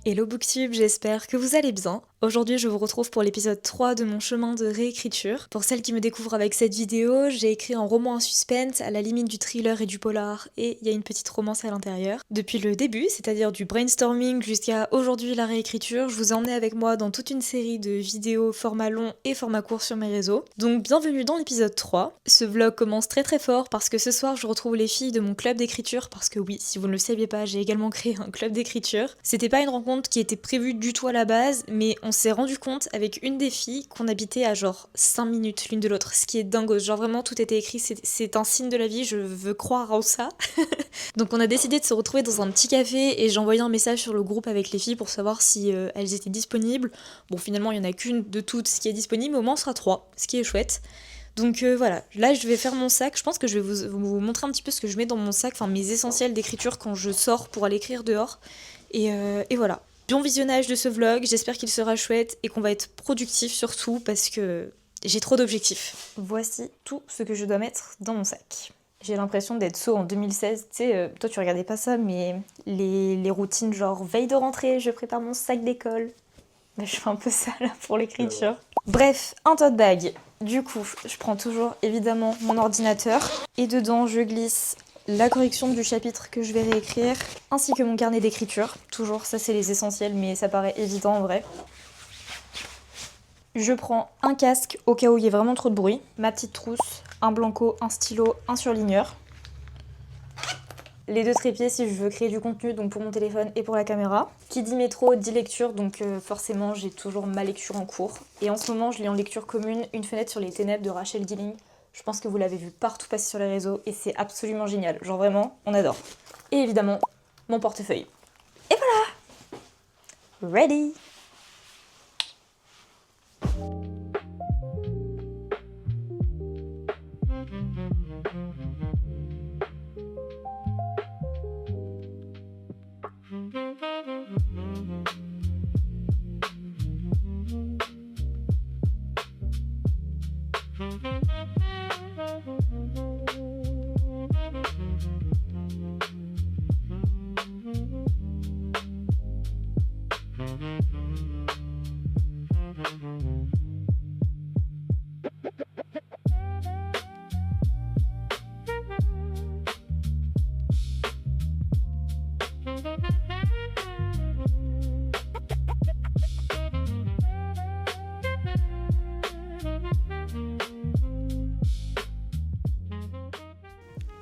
Hello Booktube, j'espère que vous allez bien. Aujourd'hui, je vous retrouve pour l'épisode 3 de mon chemin de réécriture. Pour celles qui me découvrent avec cette vidéo, j'ai écrit un roman à suspense à la limite du thriller et du polar, et il y a une petite romance à l'intérieur. Depuis le début, c'est-à-dire du brainstorming jusqu'à aujourd'hui la réécriture, je vous ai emmené avec moi dans toute une série de vidéos format long et format court sur mes réseaux. Donc bienvenue dans l'épisode 3. Ce vlog commence très très fort parce que ce soir je retrouve les filles de mon club d'écriture, parce que oui, si vous ne le saviez pas, j'ai également créé un club d'écriture. C'était pas une rencontre qui était prévue du tout à la base, mais on s'est rendu compte avec une des filles qu'on habitait à genre 5 minutes l'une de l'autre, ce qui est dingue. Genre vraiment tout était écrit, c'est un signe de la vie, je veux croire en ça. Donc on a décidé de se retrouver dans un petit café et j'ai envoyé un message sur le groupe avec les filles pour savoir si elles étaient disponibles. Bon finalement il y en a qu'une de toutes qui est disponible, mais au moins on sera 3, ce qui est chouette. Donc voilà, là je vais faire mon sac, je pense que je vais vous montrer un petit peu ce que je mets dans mon sac, enfin mes essentiels d'écriture quand je sors pour aller écrire dehors. Et voilà. Bon visionnage de ce vlog, j'espère qu'il sera chouette et qu'on va être productif surtout parce que j'ai trop d'objectifs. Voici tout ce que je dois mettre dans mon sac. J'ai l'impression d'être saut en 2016, tu sais, toi tu regardais pas ça, mais les routines genre veille de rentrée, je prépare mon sac d'école. Bah, je fais un peu ça là pour l'écriture. Bref, un tote bag. Du coup, je prends toujours évidemment mon ordinateur et dedans je glisse la correction du chapitre que je vais réécrire, ainsi que mon carnet d'écriture. Toujours, ça c'est les essentiels, mais ça paraît évident en vrai. Je prends un casque au cas où il y ait vraiment trop de bruit, ma petite trousse, un blanco, un stylo, un surligneur. Les deux trépieds si je veux créer du contenu, donc pour mon téléphone et pour la caméra. Qui dit métro dit lecture, donc forcément j'ai toujours ma lecture en cours. Et en ce moment je lis en lecture commune Une fenêtre sur les ténèbres de Rachel Gilling. Je pense que vous l'avez vu partout passer sur les réseaux et c'est absolument génial. Genre vraiment, on adore. Et évidemment, mon portefeuille. Et voilà! Ready!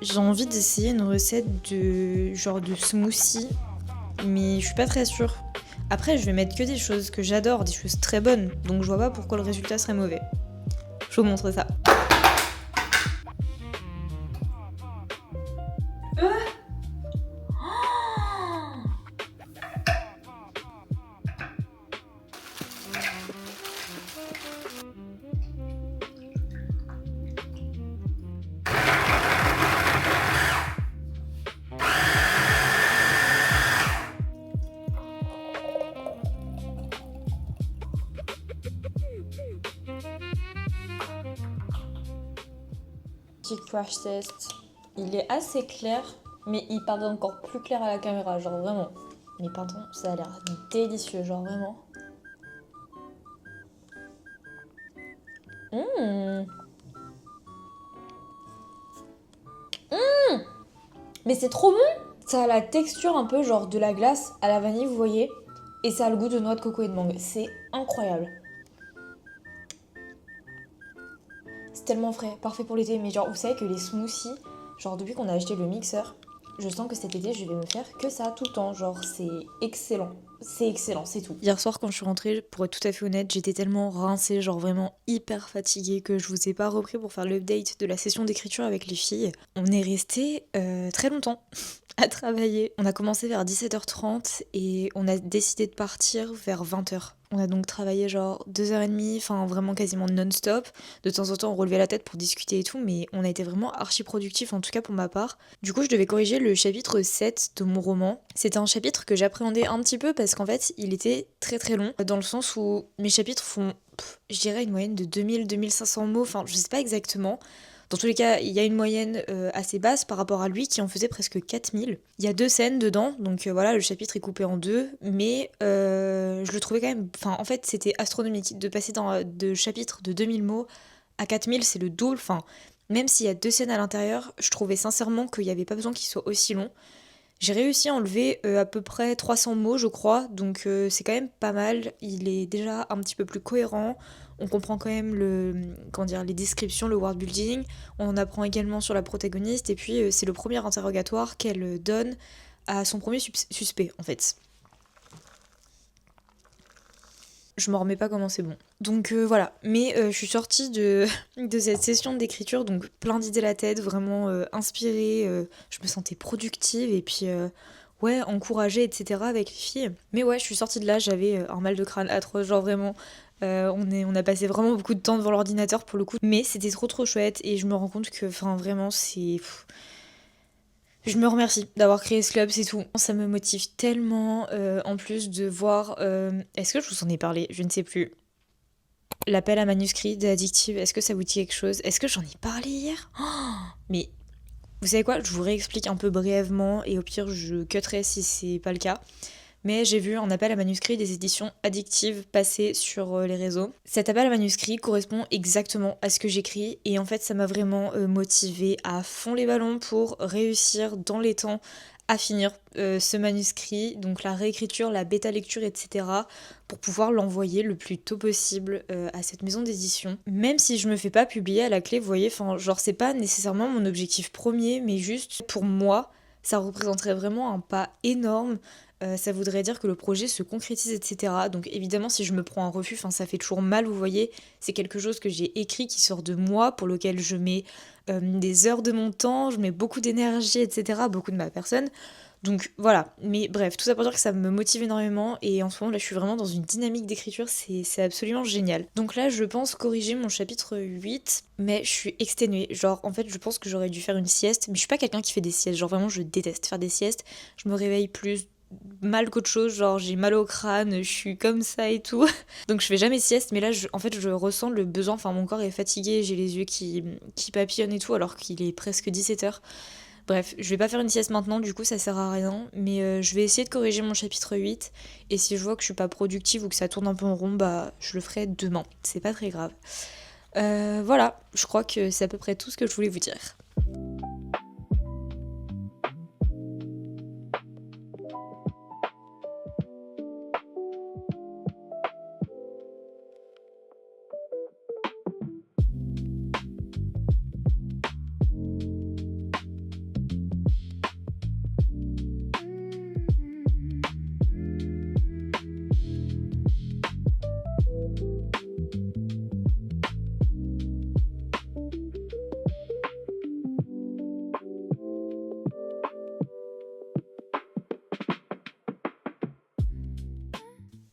J'ai envie d'essayer une recette de genre de smoothie, mais je suis pas très sûre. Après, je vais mettre que des choses que j'adore, des choses très bonnes, donc je vois pas pourquoi le résultat serait mauvais. Je vous montre ça. Petit crash test. Il est assez clair, mais il paraît encore plus clair à la caméra, genre vraiment. Mais pardon, ça a l'air délicieux, genre vraiment. Mais c'est trop bon! Ça a la texture un peu genre de la glace à la vanille, vous voyez. Et ça a le goût de noix de coco et de mangue. C'est incroyable. C'est tellement frais, parfait pour l'été. Mais genre, vous savez que les smoothies, genre depuis qu'on a acheté le mixeur, je sens que cet été, je vais me faire que ça tout le temps. Genre, c'est excellent. C'est excellent, c'est tout. Hier soir, quand je suis rentrée, pour être tout à fait honnête, j'étais tellement rincée, genre vraiment hyper fatiguée, que je vous ai pas repris pour faire l'update de la session d'écriture avec les filles. On est resté très longtemps à travailler. On a commencé vers 17h30 et on a décidé de partir vers 20h. On a donc travaillé genre 2h30, enfin vraiment quasiment non-stop. De temps en temps, on relevait la tête pour discuter et tout, mais on a été vraiment archi productifs, en tout cas pour ma part. Du coup, je devais corriger le chapitre 7 de mon roman. C'était un chapitre que j'appréhendais un petit peu parce qu'en fait, il était très très long, dans le sens où mes chapitres font, je dirais, une moyenne de 2000-2500 mots, enfin, je sais pas exactement. Dans tous les cas, il y a une moyenne assez basse par rapport à lui qui en faisait presque 4000. Il y a 2 scènes dedans, donc voilà, le chapitre est coupé en deux, mais je le trouvais quand même... Enfin, en fait, c'était astronomique de passer de chapitres de 2000 mots à 4000, c'est le double. Enfin, même s'il y a 2 scènes à l'intérieur, je trouvais sincèrement qu'il n'y avait pas besoin qu'il soit aussi long. J'ai réussi à enlever à peu près 300 mots, je crois, donc c'est quand même pas mal. Il est déjà un petit peu plus cohérent. On comprend quand même comment dire, les descriptions, le world building. On en apprend également sur la protagoniste. Et puis c'est le premier interrogatoire qu'elle donne à son premier suspect, en fait. Je m'en remets pas comment c'est bon. Donc voilà, mais je suis sortie de cette session d'écriture, donc plein d'idées à la tête, vraiment inspirée, je me sentais productive et puis ouais, encouragée, etc. avec les filles. Mais ouais, je suis sortie de là, j'avais un mal de crâne atroce, genre vraiment. On a passé vraiment beaucoup de temps devant l'ordinateur pour le coup, mais c'était trop chouette et je me rends compte que, enfin vraiment, je me remercie d'avoir créé ce club, c'est tout. Ça me motive tellement, en plus de voir... Est-ce que je vous en ai parlé? Je ne sais plus. L'appel à manuscrit d'Addictive, est-ce que ça vous dit quelque chose? Est-ce que j'en ai parlé hier? Mais vous savez quoi? Je vous réexplique un peu brièvement et au pire je cutterai si c'est pas le cas. Mais j'ai vu un appel à manuscrit des éditions Addictive passer sur les réseaux. Cet appel à manuscrit correspond exactement à ce que j'écris et en fait ça m'a vraiment motivée à fond les ballons pour réussir dans les temps à finir ce manuscrit, donc la réécriture, la bêta lecture, etc., pour pouvoir l'envoyer le plus tôt possible à cette maison d'édition. Même si je me fais pas publier à la clé, vous voyez, enfin, genre c'est pas nécessairement mon objectif premier, mais juste pour moi, ça représenterait vraiment un pas énorme. Ça voudrait dire que le projet se concrétise, etc. Donc évidemment, si je me prends un refus, ça fait toujours mal, vous voyez. C'est quelque chose que j'ai écrit qui sort de moi, pour lequel je mets des heures de mon temps, je mets beaucoup d'énergie, etc. Beaucoup de ma personne. Donc voilà, mais bref, tout ça pour dire que ça me motive énormément et en ce moment là je suis vraiment dans une dynamique d'écriture, c'est absolument génial. Donc là je pense corriger mon chapitre 8, mais je suis exténuée. Genre en fait je pense que j'aurais dû faire une sieste, mais je suis pas quelqu'un qui fait des siestes, genre vraiment je déteste faire des siestes. Je me réveille plus mal qu'autre chose, genre j'ai mal au crâne, je suis comme ça et tout. Donc je fais jamais sieste, mais là en fait je ressens le besoin, enfin mon corps est fatigué, j'ai les yeux qui papillonnent et tout alors qu'il est presque 17h. Bref, je vais pas faire une sieste maintenant, du coup ça sert à rien, mais je vais essayer de corriger mon chapitre 8, et si je vois que je suis pas productive ou que ça tourne un peu en rond, bah je le ferai demain, c'est pas très grave. Voilà, je crois que c'est à peu près tout ce que je voulais vous dire.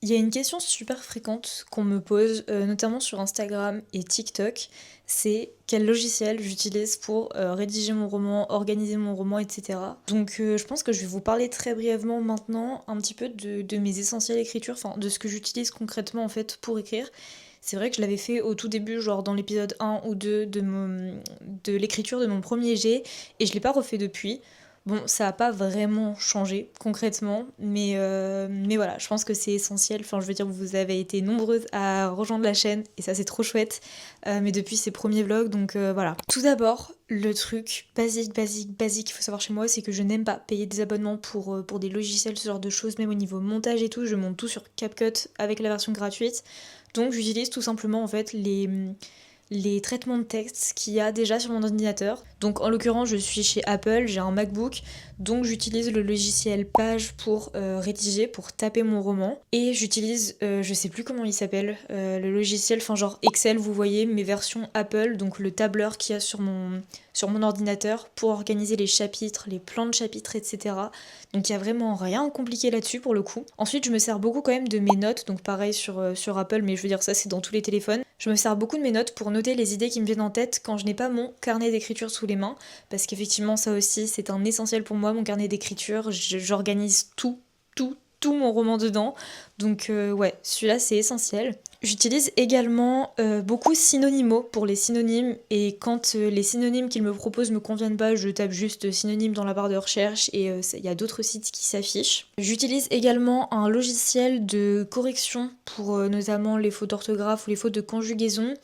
Il y a une question super fréquente qu'on me pose, notamment sur Instagram et TikTok, c'est quel logiciel j'utilise pour rédiger mon roman, organiser mon roman, etc. Donc je pense que je vais vous parler très brièvement maintenant un petit peu de mes essentiels écritures, enfin de ce que j'utilise concrètement en fait pour écrire. C'est vrai que je l'avais fait au tout début, genre dans l'épisode 1 ou 2 de l'écriture de mon premier jet, et je l'ai pas refait depuis. Bon, ça a pas vraiment changé concrètement, mais voilà, je pense que c'est essentiel. Enfin, je veux dire, vous avez été nombreuses à rejoindre la chaîne et ça c'est trop chouette. Mais depuis ces premiers vlogs, donc voilà. Tout d'abord, le truc basique qu'il faut savoir chez moi, c'est que je n'aime pas payer des abonnements pour des logiciels, ce genre de choses, même au niveau montage et tout. Je monte tout sur CapCut avec la version gratuite. Donc j'utilise tout simplement en fait les traitements de texte qu'il y a déjà sur mon ordinateur. Donc en l'occurrence je suis chez Apple, j'ai un MacBook, donc j'utilise le logiciel Page pour rédiger, pour taper mon roman. Et j'utilise, je sais plus comment il s'appelle, le logiciel, enfin genre Excel, vous voyez, mes versions Apple, donc le tableur qu'il y a sur mon ordinateur pour organiser les chapitres, les plans de chapitres, etc. Donc il y a vraiment rien de compliqué là-dessus pour le coup. Ensuite je me sers beaucoup quand même de mes notes, donc pareil sur Apple, mais je veux dire ça c'est dans tous les téléphones. Je me sers beaucoup de mes notes pour noter les idées qui me viennent en tête quand je n'ai pas mon carnet d'écriture sous les mains, parce qu'effectivement ça aussi c'est un essentiel pour moi, mon carnet d'écriture, j'organise tout mon roman dedans, donc ouais, celui-là c'est essentiel. J'utilise également beaucoup Synonymo pour les synonymes et quand les synonymes qu'ils me proposent me conviennent pas, je tape juste synonyme dans la barre de recherche et il y a d'autres sites qui s'affichent. J'utilise également un logiciel de correction pour notamment les fautes d'orthographe ou les fautes de conjugaison.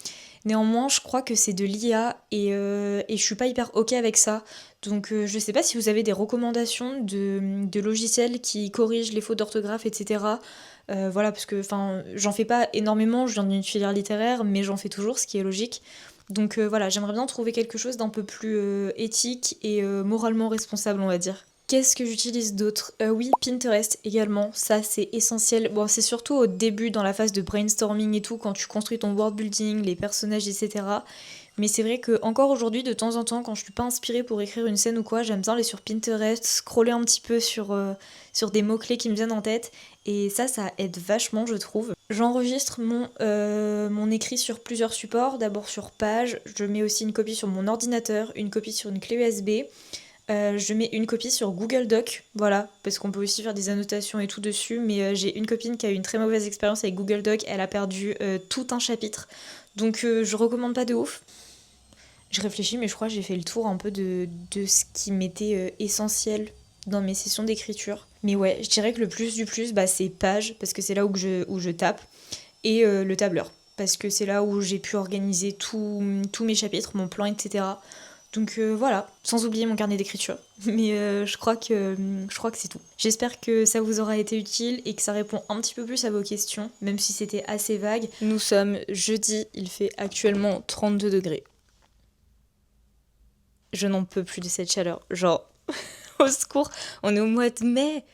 Néanmoins, je crois que c'est de l'IA et je suis pas hyper ok avec ça. Donc je sais pas si vous avez des recommandations de logiciels qui corrigent les fautes d'orthographe, etc. Voilà, parce que j'en fais pas énormément, je viens d'une filière littéraire, mais j'en fais toujours, ce qui est logique. Donc voilà, j'aimerais bien trouver quelque chose d'un peu plus éthique et moralement responsable, on va dire. Qu'est-ce que j'utilise d'autre? Oui, Pinterest également, ça c'est essentiel. Bon, c'est surtout au début, dans la phase de brainstorming et tout, quand tu construis ton world building, les personnages, etc. Mais c'est vrai que encore aujourd'hui, de temps en temps, quand je suis pas inspirée pour écrire une scène ou quoi, j'aime bien aller sur Pinterest, scroller un petit peu sur des mots-clés qui me viennent en tête. Et ça aide vachement, je trouve. J'enregistre mon écrit sur plusieurs supports. D'abord sur Page, je mets aussi une copie sur mon ordinateur, une copie sur une clé USB. Je mets une copie sur Google Doc, voilà, parce qu'on peut aussi faire des annotations et tout dessus, mais j'ai une copine qui a eu une très mauvaise expérience avec Google Doc, elle a perdu tout un chapitre, donc je recommande pas de ouf. Je réfléchis, mais je crois que j'ai fait le tour un peu de ce qui m'était essentiel dans mes sessions d'écriture. Mais ouais, je dirais que le plus du plus, bah, c'est Page, parce que c'est là où je tape, et le tableur, parce que c'est là où j'ai pu organiser tous mes chapitres, mon plan, etc. Donc voilà, sans oublier mon carnet d'écriture. Mais je crois que c'est tout. J'espère que ça vous aura été utile et que ça répond un petit peu plus à vos questions, même si c'était assez vague. Nous sommes jeudi, il fait actuellement 32 degrés. Je n'en peux plus de cette chaleur. Genre, au secours, on est au mois de mai.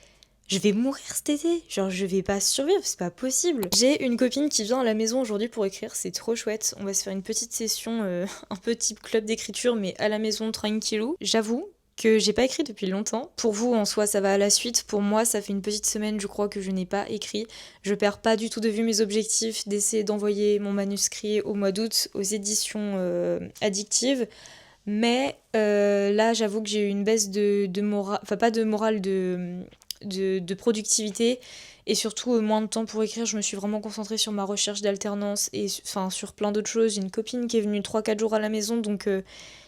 Je vais mourir cet été. Genre, je vais pas survivre, c'est pas possible. J'ai une copine qui vient à la maison aujourd'hui pour écrire, c'est trop chouette. On va se faire une petite session, un peu type club d'écriture, mais à la maison, tranquillou. J'avoue que j'ai pas écrit depuis longtemps. Pour vous, en soi, ça va à la suite. Pour moi, ça fait une petite semaine, je crois, que je n'ai pas écrit. Je perds pas du tout de vue mes objectifs d'essayer d'envoyer mon manuscrit au mois d'août aux éditions addictives. Mais là, j'avoue que j'ai eu une baisse de morale, enfin pas de morale, de productivité et surtout moins de temps pour écrire. Je me suis vraiment concentrée sur ma recherche d'alternance et enfin sur plein d'autres choses. J'ai une copine qui est venue 3-4 jours à la maison, donc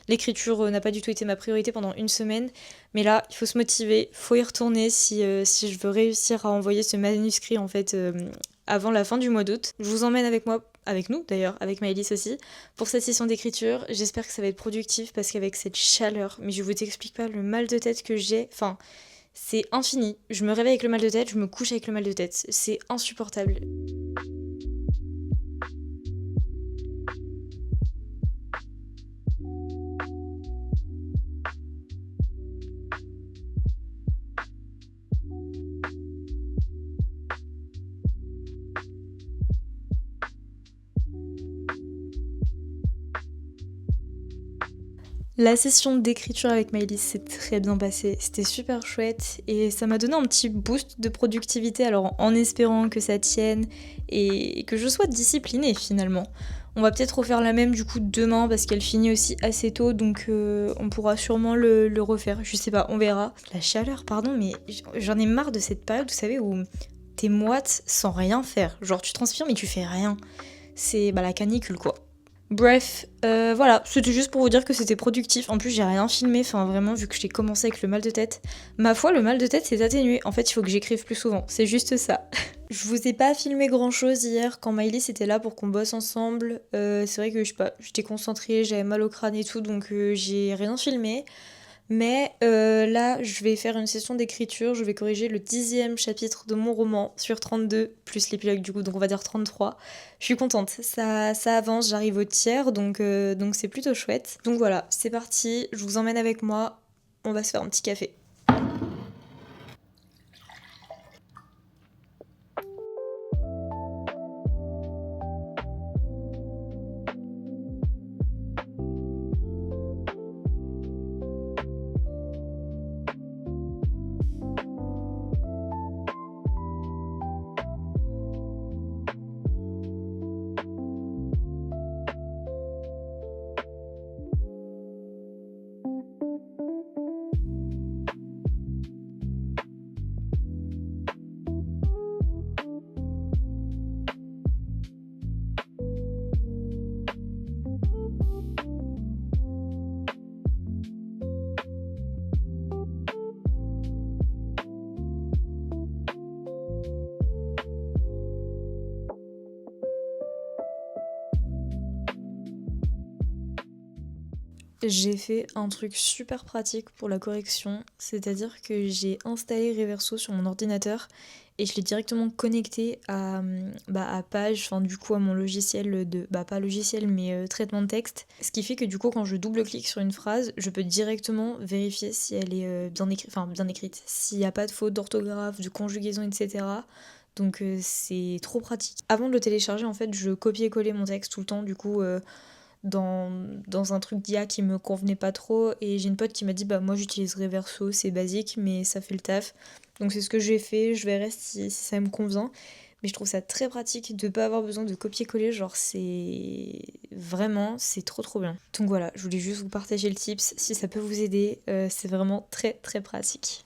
l'écriture n'a pas du tout été ma priorité pendant une semaine. Mais là, il faut se motiver, faut y retourner si je veux réussir à envoyer ce manuscrit en fait avant la fin du mois d'août. Je vous emmène avec moi, avec nous d'ailleurs, avec Maëlys aussi, pour cette session d'écriture. J'espère que ça va être productif parce qu'avec cette chaleur, mais je vous explique pas le mal de tête que j'ai. Enfin, c'est infini. Je me réveille avec le mal de tête, je me couche avec le mal de tête. C'est insupportable. La session d'écriture avec Maëlys s'est très bien passée, c'était super chouette et ça m'a donné un petit boost de productivité alors en espérant que ça tienne et que je sois disciplinée finalement. On va peut-être refaire la même du coup demain parce qu'elle finit aussi assez tôt donc on pourra sûrement le refaire, je sais pas, on verra. La chaleur, pardon, mais j'en ai marre de cette période, vous savez, où t'es moite sans rien faire. Genre tu transpires mais tu fais rien. C'est la canicule quoi. Bref, voilà, c'était juste pour vous dire que c'était productif. En plus, j'ai rien filmé, enfin vraiment, vu que j'ai commencé avec le mal de tête. Ma foi, le mal de tête s'est atténué. En fait, il faut que j'écrive plus souvent, c'est juste ça. Je vous ai pas filmé grand chose hier quand Maëlys était là pour qu'on bosse ensemble. C'est vrai que je sais pas, j'étais concentrée, j'avais mal au crâne et tout, donc j'ai rien filmé. Mais là, je vais faire une session d'écriture, je vais corriger le 10e chapitre de mon roman sur 32, plus l'épilogue du coup, donc on va dire 33. Je suis contente, ça avance, j'arrive au tiers, donc c'est plutôt chouette. Donc voilà, c'est parti, je vous emmène avec moi, on va se faire un petit café. J'ai fait un truc super pratique pour la correction, c'est-à-dire que j'ai installé Reverso sur mon ordinateur et je l'ai directement connecté à Page, enfin du coup à mon logiciel pas logiciel mais traitement de texte. Ce qui fait que du coup quand je double-clique sur une phrase, je peux directement vérifier si elle est bien écrite, s'il n'y a pas de faute d'orthographe, de conjugaison, etc. Donc c'est trop pratique. Avant de le télécharger, en fait, je copiais-collais mon texte tout le temps, du coup dans, dans un truc d'IA qui me convenait pas trop, et j'ai une pote qui m'a dit bah moi j'utilise Reverso, c'est basique mais ça fait le taf. Donc c'est ce que j'ai fait, je verrai si ça me convient. Mais je trouve ça très pratique de pas avoir besoin de copier-coller, genre c'est trop trop bien. Donc voilà, je voulais juste vous partager le tips, si ça peut vous aider, c'est vraiment très très pratique.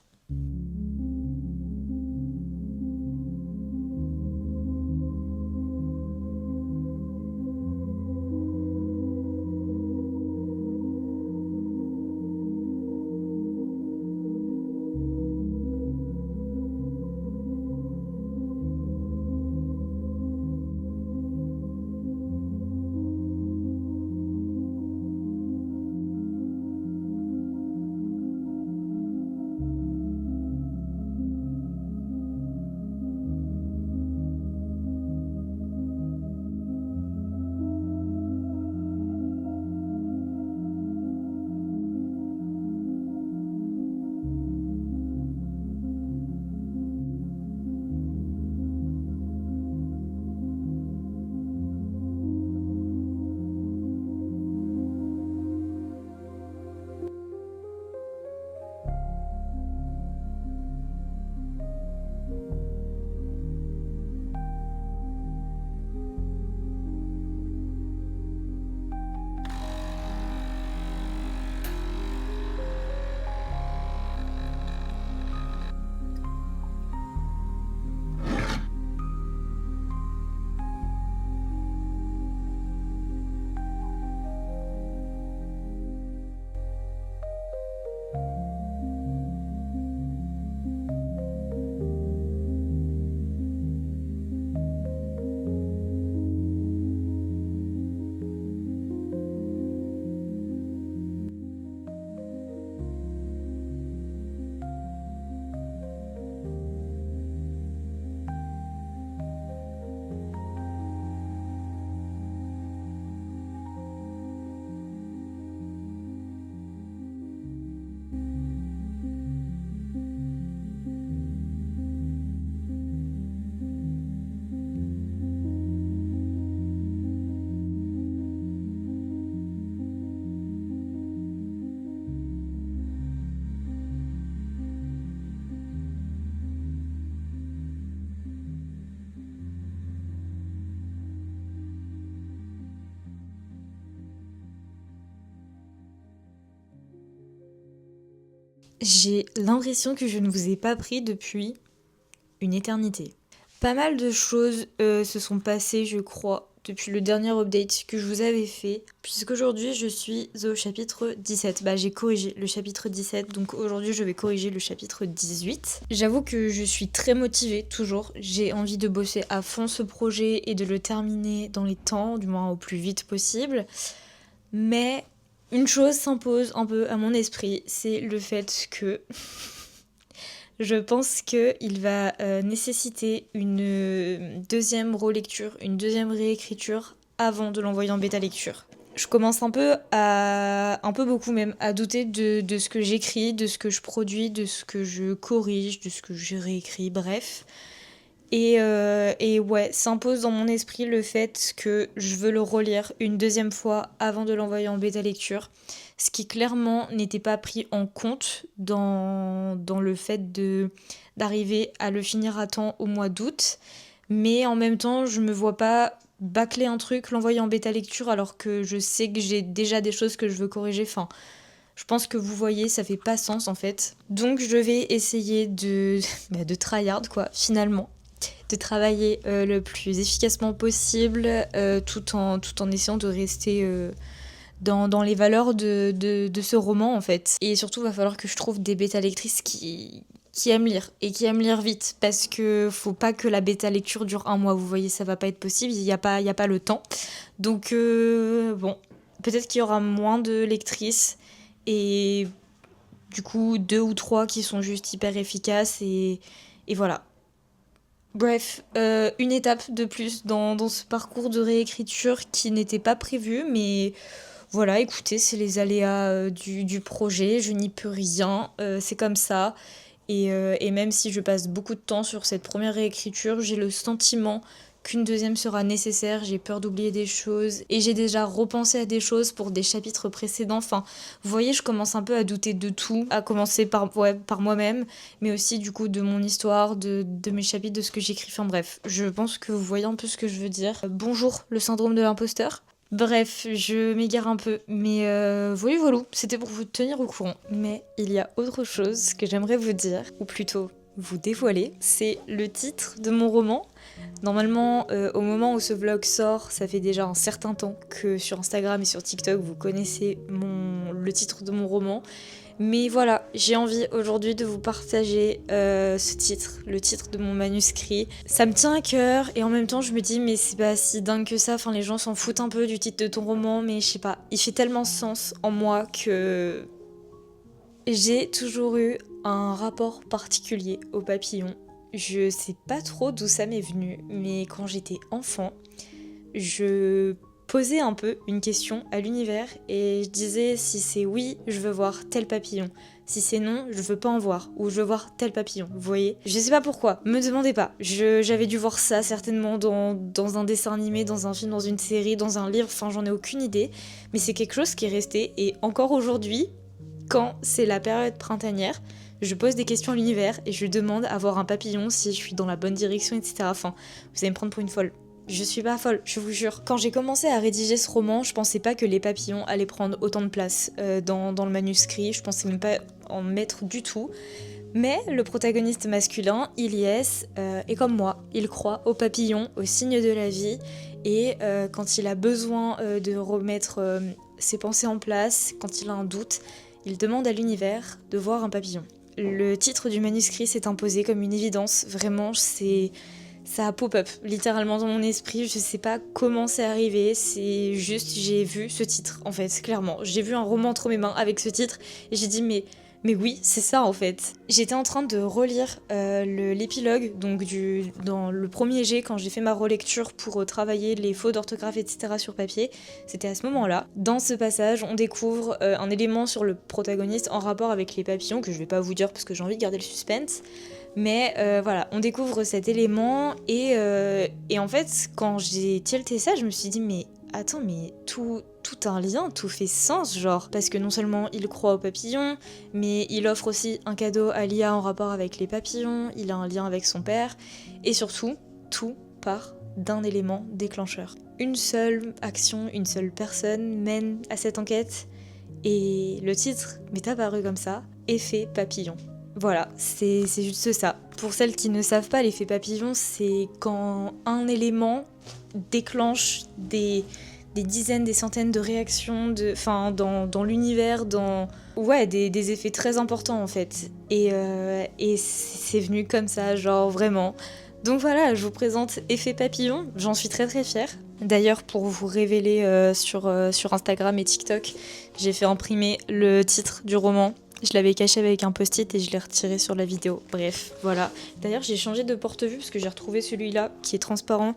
J'ai l'impression que je ne vous ai pas pris depuis une éternité. Pas mal de choses se sont passées, je crois, depuis le dernier update que je vous avais fait, puisqu'aujourd'hui je suis au chapitre 17. Bah j'ai corrigé le chapitre 17, donc aujourd'hui je vais corriger le chapitre 18. J'avoue que je suis très motivée, toujours. J'ai envie de bosser à fond ce projet et de le terminer dans les temps, du moins au plus vite possible. Mais une chose s'impose un peu à mon esprit, c'est le fait que je pense qu'il va nécessiter une deuxième relecture, une deuxième réécriture avant de l'envoyer en bêta lecture. Je commence un peu beaucoup même, à douter de ce que j'écris, de ce que je produis, de ce que je corrige, de ce que je réécris, bref. Et ouais, s'impose dans mon esprit le fait que je veux le relire une deuxième fois avant de l'envoyer en bêta lecture. Ce qui clairement n'était pas pris en compte dans le fait d'arriver à le finir à temps au mois d'août. Mais en même temps, je me vois pas bâcler un truc, l'envoyer en bêta lecture alors que je sais que j'ai déjà des choses que je veux corriger. Enfin, je pense que vous voyez, ça fait pas sens en fait. Donc je vais essayer de tryhard quoi, finalement de travailler le plus efficacement possible tout en essayant de rester dans les valeurs de ce roman en fait. Et surtout, il va falloir que je trouve des bêta lectrices qui aiment lire et qui aiment lire vite parce que faut pas que la bêta lecture dure un mois. Vous voyez, ça va pas être possible, il y a pas le temps. Donc bon, Peut-être qu'il y aura moins de lectrices et du coup 2 ou 3 qui sont juste hyper efficaces et voilà. Bref, une étape de plus dans ce parcours de réécriture qui n'était pas prévu, mais voilà, écoutez, c'est les aléas du projet, je n'y peux rien, c'est comme ça. Et même si je passe beaucoup de temps sur cette première réécriture, j'ai le sentiment qu'une deuxième sera nécessaire, j'ai peur d'oublier des choses, et j'ai déjà repensé à des choses pour des chapitres précédents. Enfin, vous voyez, je commence un peu à douter de tout, à commencer par moi-même, mais aussi du coup de mon histoire, de mes chapitres, de ce que j'écris. Enfin bref, je pense que vous voyez un peu ce que je veux dire. Bonjour, le syndrome de l'imposteur. Bref, je m'égare un peu, mais voilà, c'était pour vous tenir au courant. Mais il y a autre chose que j'aimerais vous dire, ou plutôt vous dévoiler, c'est le titre de mon roman. Normalement, au moment où ce vlog sort, ça fait déjà un certain temps que sur Instagram et sur TikTok, vous connaissez le titre de mon roman. Mais voilà, j'ai envie aujourd'hui de vous partager ce titre, le titre de mon manuscrit. Ça me tient à cœur et en même temps je me dis mais c'est pas si dingue que ça, enfin les gens s'en foutent un peu du titre de ton roman, mais je sais pas, il fait tellement sens en moi que j'ai toujours eu un rapport particulier aux papillons. Je sais pas trop d'où ça m'est venu, mais quand j'étais enfant, je posais un peu une question à l'univers et je disais si c'est oui, je veux voir tel papillon. Si c'est non, je veux pas en voir ou je veux voir tel papillon. Vous voyez? Je sais pas pourquoi, me demandez pas. J'avais dû voir ça certainement dans un dessin animé, dans un film, dans une série, dans un livre, enfin j'en ai aucune idée. Mais c'est quelque chose qui est resté et encore aujourd'hui, quand c'est la période printanière, je pose des questions à l'univers et je demande à voir un papillon si je suis dans la bonne direction, etc. Enfin, vous allez me prendre pour une folle. Je suis pas folle, je vous jure. Quand j'ai commencé à rédiger ce roman, je pensais pas que les papillons allaient prendre autant de place dans le manuscrit. Je pensais même pas en mettre du tout. Mais le protagoniste masculin, Ilyes, est comme moi. Il croit aux papillons, aux signes de la vie. Et quand il a besoin de remettre ses pensées en place, quand il a un doute, il demande à l'univers de voir un papillon. Le titre du manuscrit s'est imposé comme une évidence. Vraiment, ça a pop-up littéralement dans mon esprit. Je sais pas comment c'est arrivé. C'est juste, j'ai vu ce titre en fait, clairement. J'ai vu un roman entre mes mains avec ce titre et j'ai dit mais oui, c'est ça en fait. J'étais en train de relire l'épilogue, donc dans le premier jet, quand j'ai fait ma relecture pour travailler les fautes d'orthographe, etc. sur papier, c'était à ce moment-là. Dans ce passage, on découvre un élément sur le protagoniste en rapport avec les papillons, que je vais pas vous dire parce que j'ai envie de garder le suspense. Mais voilà, on découvre cet élément et en fait, quand j'ai tilté ça, je me suis dit mais attends, mais tout a un lien, tout fait sens, genre. Parce que non seulement il croit aux papillons, mais il offre aussi un cadeau à Lia en rapport avec les papillons, il a un lien avec son père, et surtout, tout part d'un élément déclencheur. Une seule action, une seule personne mène à cette enquête, et le titre m'est apparu comme ça, Effet papillon. Voilà, c'est juste ça. Pour celles qui ne savent pas, l'effet papillon, c'est quand un élément déclenche des dizaines, des centaines de réactions dans l'univers, des effets très importants en fait. Et c'est venu comme ça, genre vraiment. Donc voilà, je vous présente Effet papillon, j'en suis très très fière. D'ailleurs, pour vous révéler sur Instagram et TikTok, j'ai fait imprimer le titre du roman. Je l'avais caché avec un post-it et je l'ai retiré sur la vidéo. Bref, voilà. D'ailleurs, j'ai changé de porte-vue parce que j'ai retrouvé celui-là qui est transparent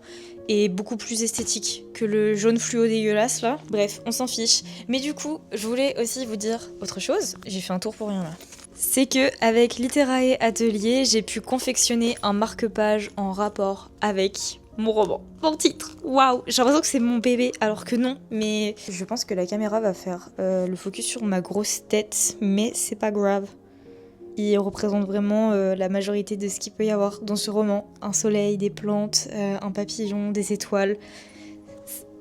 et beaucoup plus esthétique que le jaune fluo dégueulasse là. Bref, on s'en fiche. Mais du coup, je voulais aussi vous dire autre chose. J'ai fait un tour pour rien là. C'est que avec Literae Atelier, j'ai pu confectionner un marque-page en rapport avec mon roman. Mon titre, waouh, j'ai l'impression que c'est mon bébé, alors que non, mais je pense que la caméra va faire le focus sur ma grosse tête, mais c'est pas grave. Il représente vraiment la majorité de ce qu'il peut y avoir dans ce roman. Un soleil, des plantes, un papillon, des étoiles.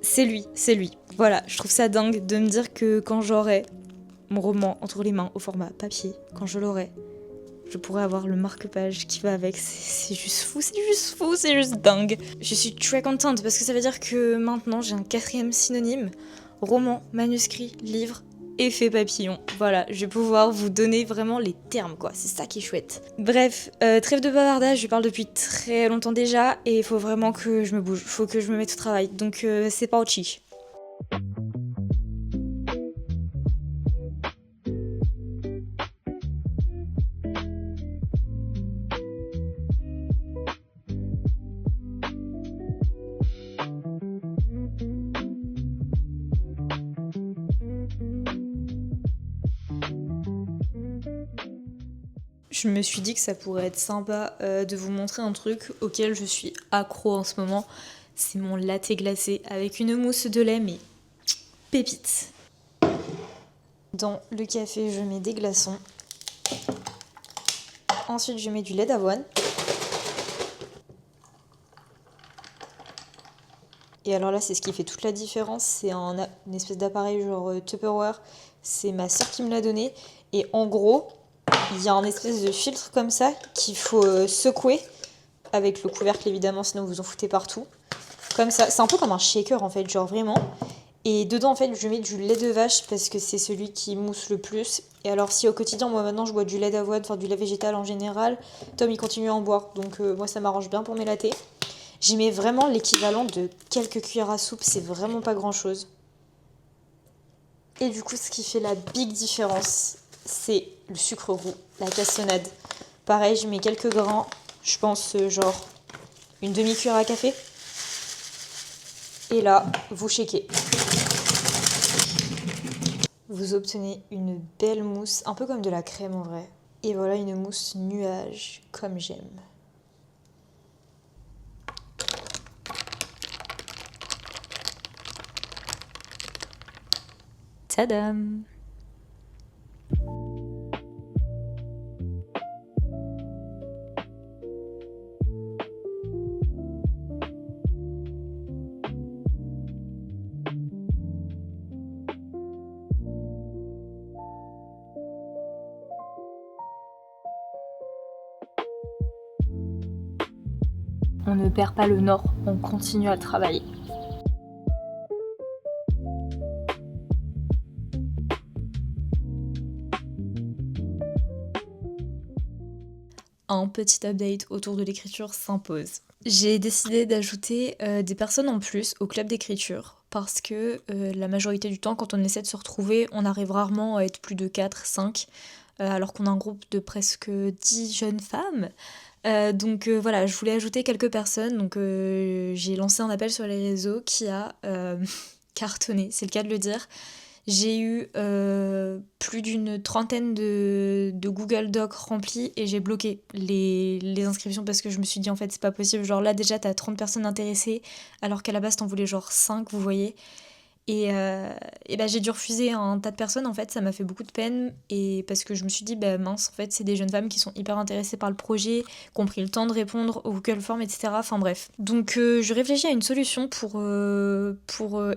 C'est lui, c'est lui. Voilà, je trouve ça dingue de me dire que quand j'aurai mon roman entre les mains au format papier, quand je l'aurai, je pourrais avoir le marque-page qui va avec. C'est juste fou, c'est juste fou, c'est juste dingue. Je suis très contente parce que ça veut dire que maintenant j'ai un 4e synonyme. Roman, manuscrit, livre, effet papillon. Voilà, je vais pouvoir vous donner vraiment les termes quoi, c'est ça qui est chouette. Bref, trêve de bavardage, je parle depuis très longtemps déjà et il faut vraiment que je me bouge, faut que je me mette au travail. Donc c'est parti. je me suis dit que ça pourrait être sympa de vous montrer un truc auquel je suis accro en ce moment. C'est mon latte glacé avec une mousse de lait, mais pépite. Dans le café, je mets des glaçons. Ensuite, je mets du lait d'avoine. Et alors là, c'est ce qui fait toute la différence. C'est une espèce d'appareil genre Tupperware. C'est ma soeur qui me l'a donné. Et en gros, il y a un espèce de filtre comme ça qu'il faut secouer. Avec le couvercle évidemment, sinon vous en foutez partout. Comme ça. C'est un peu comme un shaker en fait, genre vraiment. Et dedans, en fait, je mets du lait de vache parce que c'est celui qui mousse le plus. Et alors, si au quotidien, moi maintenant, je bois du lait d'avoine, enfin du lait végétal en général, Tom, il continue à en boire. Donc, moi, ça m'arrange bien pour mes lattés. J'y mets vraiment l'équivalent de quelques cuillères à soupe. C'est vraiment pas grand-chose. Et du coup, ce qui fait la big différence, c'est le sucre roux, la cassonade. Pareil, je mets quelques grains. Je pense, genre, une demi-cuillère à café. Et là, vous shakez. Vous obtenez une belle mousse, un peu comme de la crème en vrai. Et voilà une mousse nuage, comme j'aime. Tadam! On ne perd pas le nord, on continue à travailler. Un petit update autour de l'écriture s'impose. J'ai décidé d'ajouter des personnes en plus au club d'écriture parce que la majorité du temps, quand on essaie de se retrouver, on arrive rarement à être plus de 4, 5, alors qu'on a un groupe de presque 10 jeunes femmes. Donc voilà, je voulais ajouter quelques personnes, donc j'ai lancé un appel sur les réseaux qui a cartonné, c'est le cas de le dire. J'ai eu plus d'une trentaine de Google Docs remplis et j'ai bloqué les inscriptions parce que je me suis dit en fait c'est pas possible, genre là déjà t'as 30 personnes intéressées alors qu'à la base t'en voulais genre 5, vous voyez. Et bah, j'ai dû refuser un tas de personnes en fait, ça m'a fait beaucoup de peine et parce que je me suis dit bah mince en fait c'est des jeunes femmes qui sont hyper intéressées par le projet, qui ont pris le temps de répondre au Google Form etc. Enfin bref. Donc je réfléchis à une solution pour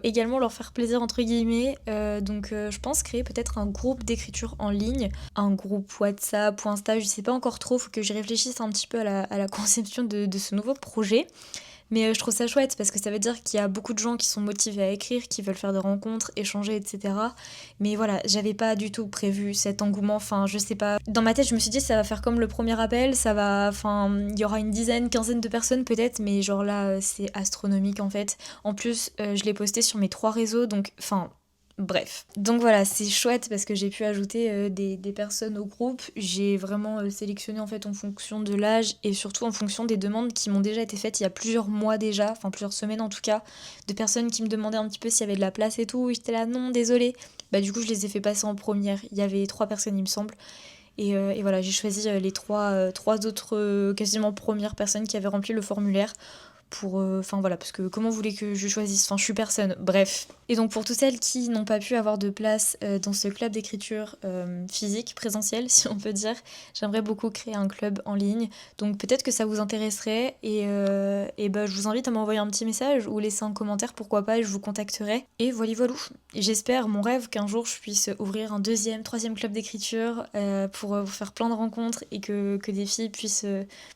également leur faire plaisir entre guillemets. Donc je pense créer peut-être un groupe d'écriture en ligne, un groupe WhatsApp ou Insta, je sais pas encore trop, faut que j'y réfléchisse un petit peu à la conception de ce nouveau projet. Mais je trouve ça chouette parce que ça veut dire qu'il y a beaucoup de gens qui sont motivés à écrire, qui veulent faire des rencontres, échanger, etc. Mais voilà, j'avais pas du tout prévu cet engouement, enfin je sais pas. Dans ma tête, je me suis dit ça va faire comme le premier appel, ça va, enfin il y aura une dizaine, quinzaine de personnes peut-être, mais genre là c'est astronomique en fait. En plus, je l'ai posté sur mes 3 réseaux, donc enfin bref. Donc voilà, c'est chouette parce que j'ai pu ajouter des personnes au groupe. J'ai vraiment sélectionné en fait en fonction de l'âge et surtout en fonction des demandes qui m'ont déjà été faites il y a plusieurs mois déjà, enfin plusieurs semaines en tout cas, de personnes qui me demandaient un petit peu s'il y avait de la place et tout. Et j'étais là, non, désolée. Bah du coup, je les ai fait passer en première. Il y avait 3 personnes, il me semble. Et voilà, j'ai choisi les trois autres quasiment premières personnes qui avaient rempli le formulaire pour enfin voilà, parce que comment vous voulez que je choisisse, enfin je suis personne, bref. Et donc pour toutes celles qui n'ont pas pu avoir de place dans ce club d'écriture physique, présentiel si on peut dire, j'aimerais beaucoup créer un club en ligne, donc peut-être que ça vous intéresserait et bah je vous invite à m'envoyer un petit message ou laisser un commentaire, pourquoi pas, et je vous contacterai. Et voilà voilà, j'espère, mon rêve, qu'un jour je puisse ouvrir un deuxième, troisième club d'écriture pour vous faire plein de rencontres et que des filles puissent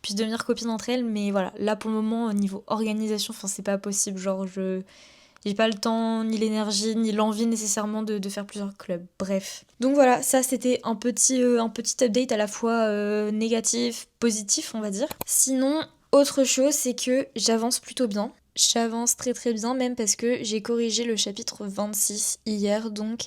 devenir copines entre elles. Mais voilà, là pour le moment au niveau organisation, enfin c'est pas possible, genre j'ai pas le temps, ni l'énergie, ni l'envie nécessairement de faire plusieurs clubs. Bref. Donc voilà, ça c'était un petit update à la fois négatif, positif on va dire. Sinon, autre chose, c'est que j'avance plutôt bien. J'avance très très bien même parce que j'ai corrigé le chapitre 26 hier donc.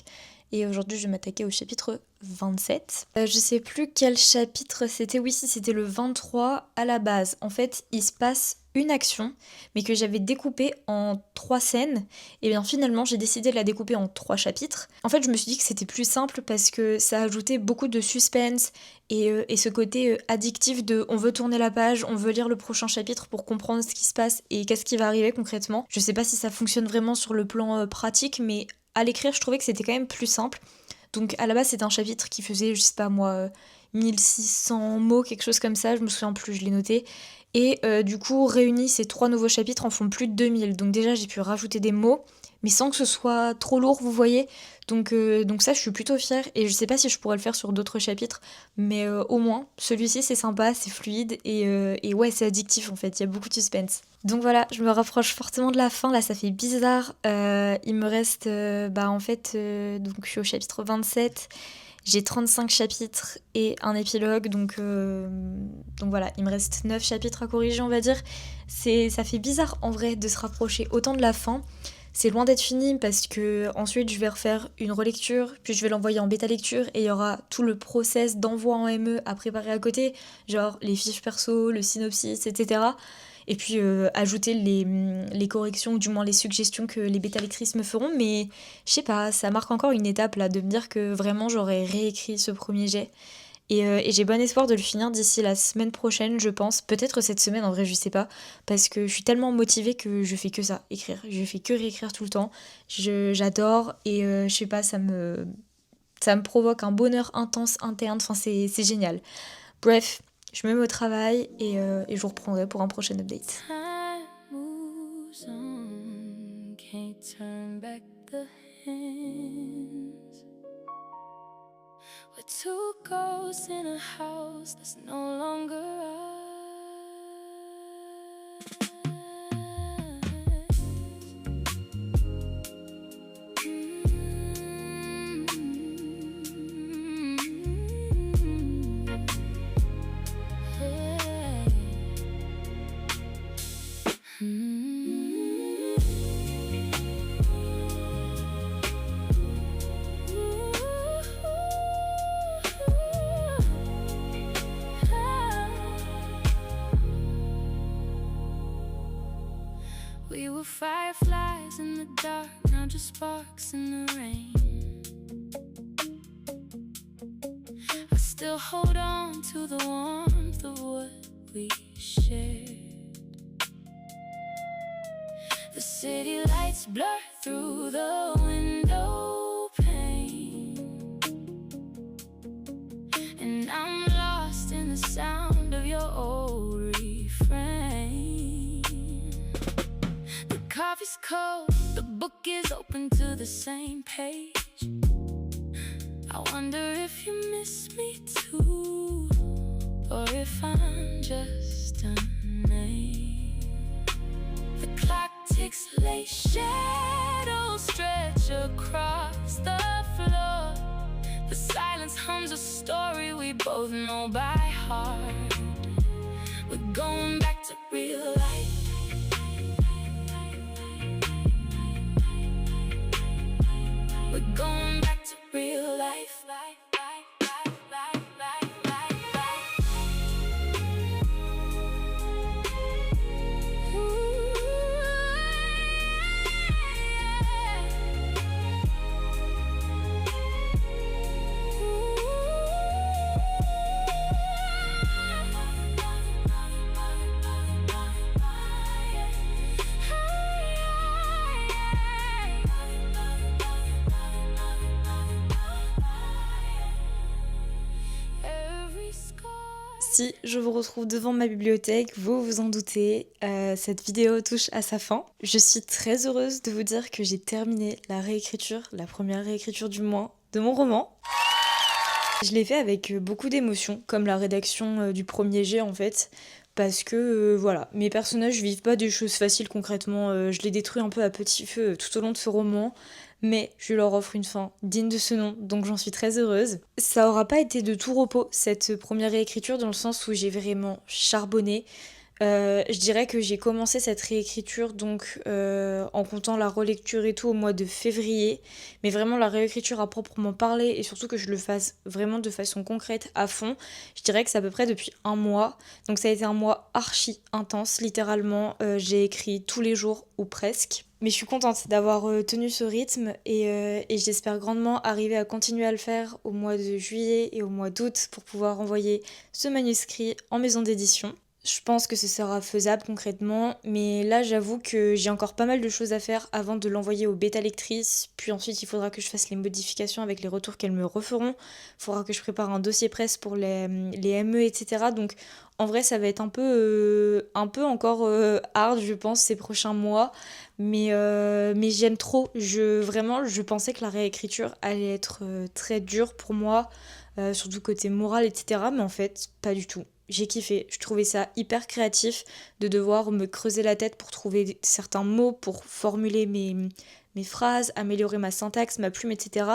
Et aujourd'hui, je vais m'attaquer au chapitre 27. Je sais plus quel chapitre c'était. Oui, si c'était le 23 à la base. En fait, il se passe une action, mais que j'avais découpée en 3 scènes, et bien finalement j'ai décidé de la découper en 3 chapitres. En fait je me suis dit que c'était plus simple parce que ça ajoutait beaucoup de suspense et ce côté addictif de on veut tourner la page, on veut lire le prochain chapitre pour comprendre ce qui se passe et qu'est-ce qui va arriver concrètement. Je sais pas si ça fonctionne vraiment sur le plan pratique, mais à l'écrire je trouvais que c'était quand même plus simple. Donc à la base c'était un chapitre qui faisait, je sais pas moi, 1600 mots, quelque chose comme ça, je me souviens plus, je l'ai noté. Et du coup, réunis, ces 3 nouveaux chapitres en font plus de 2000. Donc déjà, j'ai pu rajouter des mots, mais sans que ce soit trop lourd, vous voyez. Donc ça, je suis plutôt fière. Et je sais pas si je pourrais le faire sur d'autres chapitres, mais au moins, celui-ci, c'est sympa, c'est fluide, et ouais, c'est addictif en fait, il y a beaucoup de suspense. Donc voilà, je me rapproche fortement de la fin, là ça fait bizarre. Il me reste, en fait, donc je suis au chapitre 27. J'ai 35 chapitres et un épilogue, donc voilà, il me reste 9 chapitres à corriger, on va dire. Ça fait bizarre en vrai de se rapprocher autant de la fin. C'est loin d'être fini parce que ensuite je vais refaire une relecture, puis je vais l'envoyer en bêta lecture et il y aura tout le process d'envoi en ME à préparer à côté, genre les fiches perso, le synopsis, etc. Et puis ajouter les corrections, ou du moins les suggestions que les bêta lectrices me feront, mais je sais pas, ça marque encore une étape là, de me dire que vraiment j'aurais réécrit ce premier jet. Et j'ai bon espoir de le finir d'ici la semaine prochaine, je pense. Peut-être cette semaine, en vrai, je sais pas. Parce que je suis tellement motivée que je fais que ça, écrire. Je fais que réécrire tout le temps. J'adore et je sais pas, ça me provoque un bonheur intense interne. Enfin, c'est génial. Bref, je me mets au travail et je vous reprendrai pour un prochain update. Time moves on, can't turn back the hands. We're two ghosts in a house that's no longer ours. We were fireflies in the dark, now just sparks in the rain. I still hold on to the warmth of what we shared. The city lights blur through the window pane, and I'm lost in the sound of your old refrain. The coffee's cold, the book is open to the same page. I wonder if you miss me too, or if I'm just a name. The clock ticks late, shadows stretch across the floor. The silence hums a story we both know by heart. We're going back to real life. We're going back to real life. Si je vous retrouve devant ma bibliothèque, vous vous en doutez, cette vidéo touche à sa fin. Je suis très heureuse de vous dire que j'ai terminé la réécriture, la première réécriture du mois, de mon roman. Je l'ai fait avec beaucoup d'émotions, comme la rédaction du premier jet en fait, parce que voilà, mes personnages vivent pas des choses faciles concrètement, je les détruis un peu à petit feu tout au long de ce roman, mais je leur offre une fin digne de ce nom, donc j'en suis très heureuse. Ça aura pas été de tout repos cette première réécriture, dans le sens où j'ai vraiment charbonné. Je dirais que j'ai commencé cette réécriture donc en comptant la relecture et tout au mois de février, mais vraiment la réécriture à proprement parler et surtout que je le fasse vraiment de façon concrète à fond, je dirais que c'est à peu près depuis un mois. Donc ça a été un mois archi intense, littéralement. J'ai écrit tous les jours ou presque. Mais je suis contente d'avoir tenu ce rythme et j'espère grandement arriver à continuer à le faire au mois de juillet et au mois d'août pour pouvoir envoyer ce manuscrit en maison d'édition. Je pense que ce sera faisable concrètement, mais là j'avoue que j'ai encore pas mal de choses à faire avant de l'envoyer aux bêta lectrices, puis ensuite il faudra que je fasse les modifications avec les retours qu'elles me referont, il faudra que je prépare un dossier presse pour les ME, etc. Donc en vrai ça va être un peu encore hard je pense ces prochains mois, mais j'aime trop, vraiment je pensais que la réécriture allait être très dure pour moi, surtout côté moral, etc. Mais en fait pas du tout. J'ai kiffé, je trouvais ça hyper créatif de devoir me creuser la tête pour trouver certains mots, pour formuler mes phrases, améliorer ma syntaxe, ma plume, etc.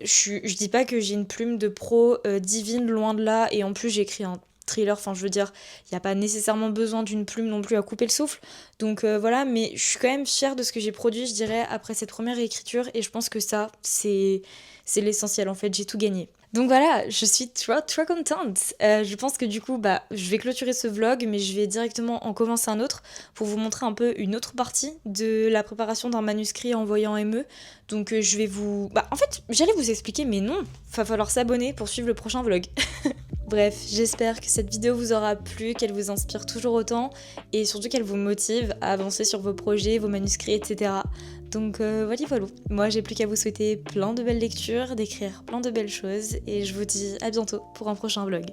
Je dis pas que j'ai une plume de pro divine, loin de là, et en plus j'écris un thriller, enfin je veux dire, il n'y a pas nécessairement besoin d'une plume non plus à couper le souffle, donc voilà, mais je suis quand même fière de ce que j'ai produit, je dirais, après cette première réécriture, et je pense que ça, c'est l'essentiel en fait, j'ai tout gagné. Donc voilà, je suis trop contente. Je pense que du coup, bah, je vais clôturer ce vlog, mais je vais directement en commencer un autre pour vous montrer un peu une autre partie de la préparation d'un manuscrit envoyé en ME. Donc je vais vous... Bah en fait, j'allais vous expliquer, mais non, va falloir s'abonner pour suivre le prochain vlog. Bref, j'espère que cette vidéo vous aura plu, qu'elle vous inspire toujours autant et surtout qu'elle vous motive à avancer sur vos projets, vos manuscrits, etc. Donc voilà. Moi j'ai plus qu'à vous souhaiter plein de belles lectures, d'écrire plein de belles choses et je vous dis à bientôt pour un prochain vlog.